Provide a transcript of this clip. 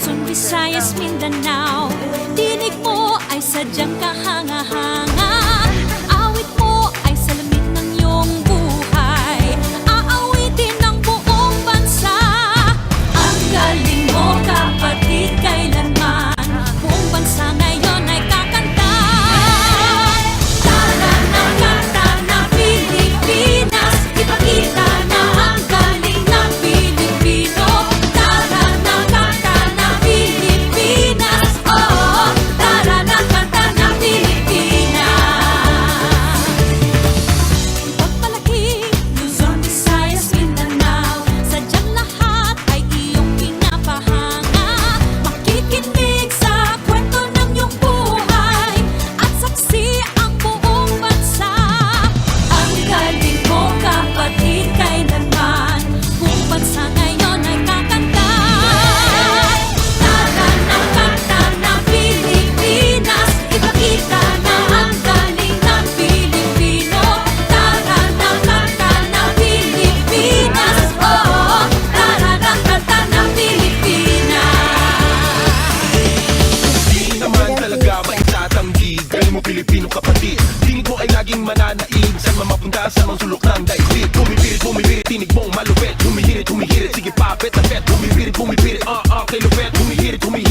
Luzon, Visayas, Mindanao. Tinig mo ay sadyang kahanga-hanga. Awit mo ay salamin ng iyong buhay. Aawitin ng buong bansa. Ang galing mo, kapatid, kailanman buong bansa ngayon ay kakanta. Tara na, kanta na Pilipinas, ipakita na ang galing ng Pilipino. Tara na, kanta na Pilipinas, oh, tara na, kanta na Pilipinas. Pagpalaki, Luzon, Visayas, Mindanao, sadyang lahat ay iyong pinapahanga. Makikinig sa kwento ng iyong buhay at saksi ang buong bansa. Ang galing mo, kapatid, kailanman buong bansa ngayon ay kakanta. Tara na, kanta na Pilipinas, ipakita na ang galing ng Pilipino. Tara na, kanta na Pilipinas, oh, tara na, kanta na Pilipinas. Di naman talaga maitatanggi, galing mo Pilipino kapatid. Tinig mo ay laging mananaig, saan man mapunta sa mga sulok ng daigdig. Bumibirit, bumibirit, tinig mong malupit. Humihirit, humihirit, sige papet na pet. Bumibirit, bumibirit, kay lupet. Humihirit, humihirit